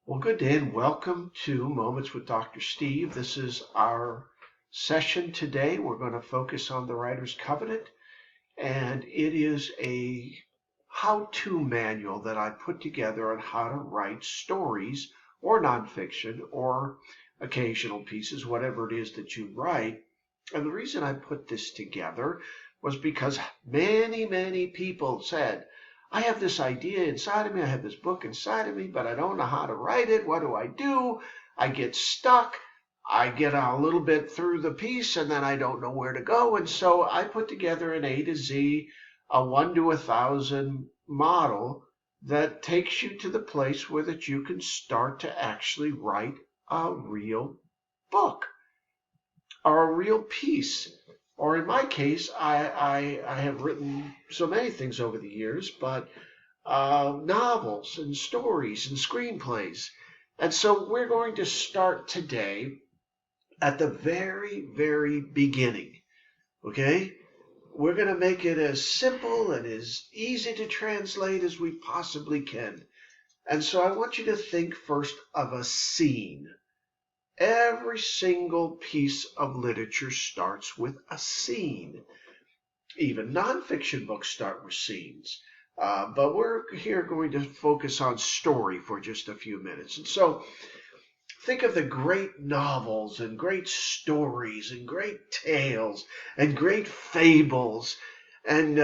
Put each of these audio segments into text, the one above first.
Well, good day and welcome to Moments with Dr. Steve. This is our session today. We're going to focus on the Writer's Covenant, and it is a how-to manual that I put together on how to write stories or nonfiction or occasional pieces, whatever it is that you write. And the reason I put this together was because many people said, I have this idea inside of me, I have this book inside of me, but I don't know how to write it. What do? I get stuck. I get a little bit through the piece and then I don't know where to go. And so I put together an A to Z, a 1 to 1,000 model that takes you to the place where that you can start to actually write a real book or a real piece. Or in my case, I have written so many things over the years, but novels and stories and screenplays. And so we're going to start today at the very beginning, okay? We're going to make it as simple and as easy to translate as we possibly can. And so I want you to think first of a scene. Every single piece of literature starts with a scene. Even nonfiction books start with scenes. But we're here going to focus on story for just a few minutes. And so think of the great novels and great stories and great tales and great fables and,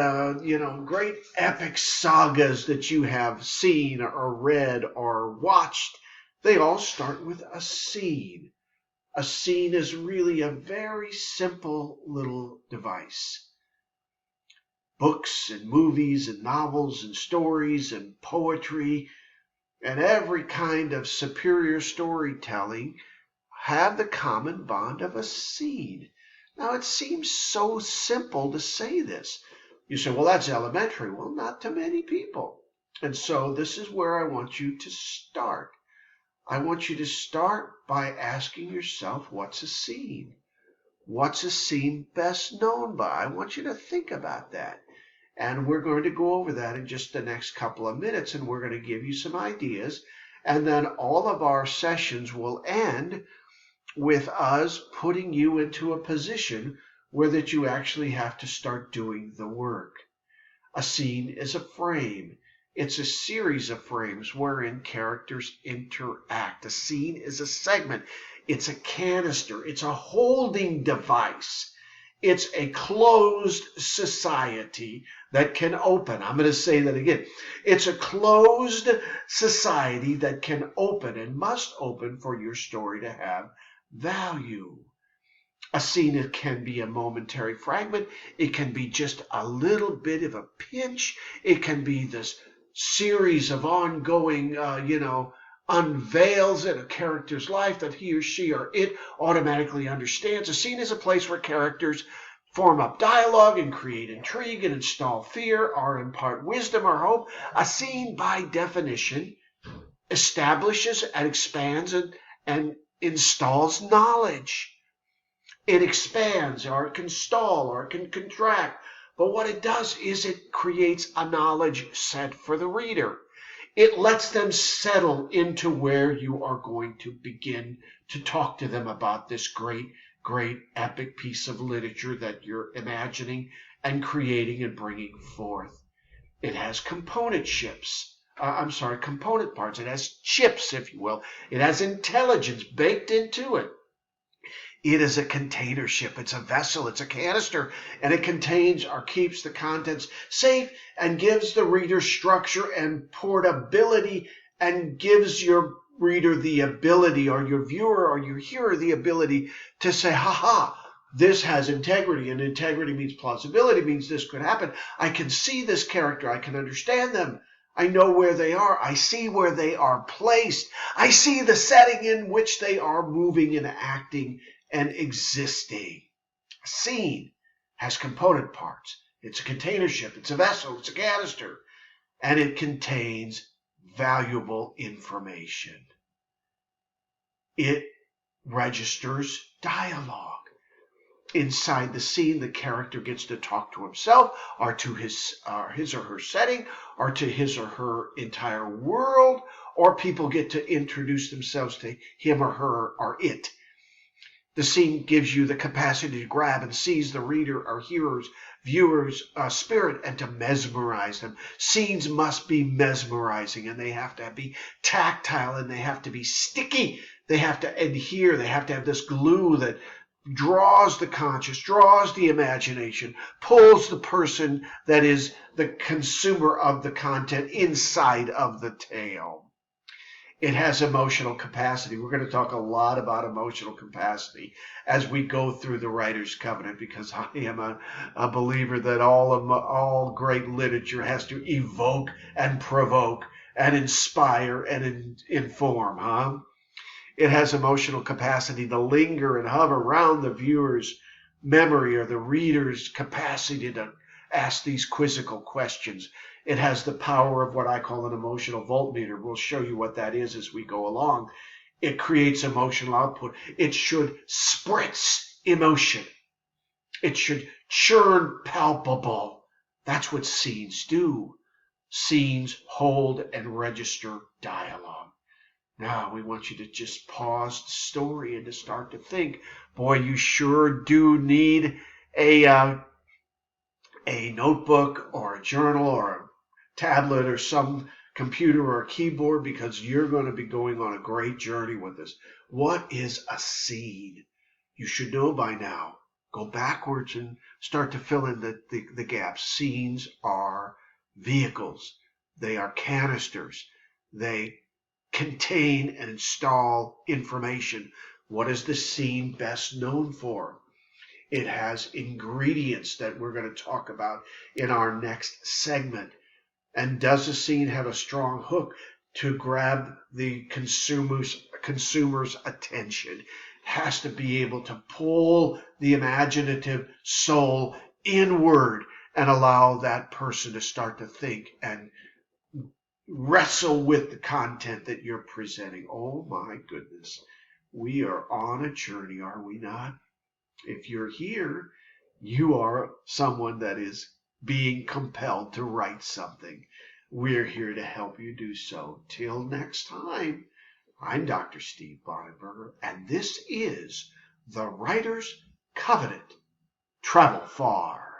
great epic sagas that you have seen or read or watched. They all start with a scene. A scene is really a very simple little device. Books and movies and novels and stories and poetry and every kind of superior storytelling have the common bond of a scene. Now, it seems so simple to say this. You say, well, that's elementary. Well, not to many people. And so this is where I want you to start. I want you to start by asking yourself, what's a scene? What's a scene best known by? I want you to think about that. And we're going to go over that in just the next couple of minutes, and we're going to give you some ideas. And then all of our sessions will end with us putting you into a position where that you actually have to start doing the work. A scene is a frame. It's a series of frames wherein characters interact. A scene is a segment. It's a canister. It's a holding device. It's a closed society that can open. I'm going to say that again. It's a closed society that can open and must open for your story to have value. A scene, it can be a momentary fragment. It can be just a little bit of a pinch. It can be this series of ongoing, unveils in a character's life that he or she or it automatically understands. A scene is a place where characters form up dialogue and create intrigue and install fear or impart wisdom or hope. A scene, by definition, establishes and expands and installs knowledge. It expands or it can stall or it can contract. But what it does is it creates a knowledge set for the reader. It lets them settle into where you are going to begin to talk to them about this great epic piece of literature that you're imagining and creating and bringing forth. It has component parts. It has chips, if you will. It has intelligence baked into it. It is a container ship. It's a vessel. It's a canister. And it contains or keeps the contents safe and gives the reader structure and portability and gives your reader the ability, or your viewer or your hearer the ability to say, this has integrity. And integrity means plausibility, means this could happen. I can see this character. I can understand them. I know where they are. I see where they are placed. I see the setting in which they are moving and acting and existing. A scene has component parts. It's a container ship. It's a vessel. It's a canister. And it contains valuable information. It registers dialogue. Inside the scene, the character gets to talk to himself or to his or her setting or to his or her entire world or people get to introduce themselves to him or her or it. The scene gives you the capacity to grab and seize the reader or hearer's, viewer's spirit and to mesmerize them. Scenes must be mesmerizing, and they have to be tactile, and they have to be sticky. They have to adhere. They have to have this glue that draws the conscious, draws the imagination, pulls the person that is the consumer of the content inside of the tale. It has emotional capacity. We're going to talk a lot about emotional capacity as we go through the Writer's Covenant, because I am a believer that all great literature has to evoke and provoke and inspire and inform, huh? It has emotional capacity to linger and hover around the viewer's memory or the reader's capacity to ask these quizzical questions. It has the power of what I call an emotional voltmeter. We'll show you what that is as we go along. It creates emotional output. It should spritz emotion. It should churn palpable. That's what scenes do. Scenes hold and register dialogue. Now we want you to just pause the story and to start to think. Boy, you sure do need a notebook or a journal or a tablet or some computer or a keyboard, because you're going to be going on a great journey with this. What is a scene? You should know by now. Go backwards and start to fill in the gaps. Scenes are vehicles. They are canisters. They contain and install information. What is the scene best known for? It has ingredients that we're going to talk about in our next segment. And does the scene have a strong hook to grab the consumer's attention? It has to be able to pull the imaginative soul inward and allow that person to start to think and wrestle with the content that you're presenting. Oh my goodness. We are on a journey, are we not? If you're here, you are someone that is being compelled to write something. We're here to help you do so. Till next time, I'm Dr. Steve Bonenberger, and this is the Writer's Covenant. Travel far.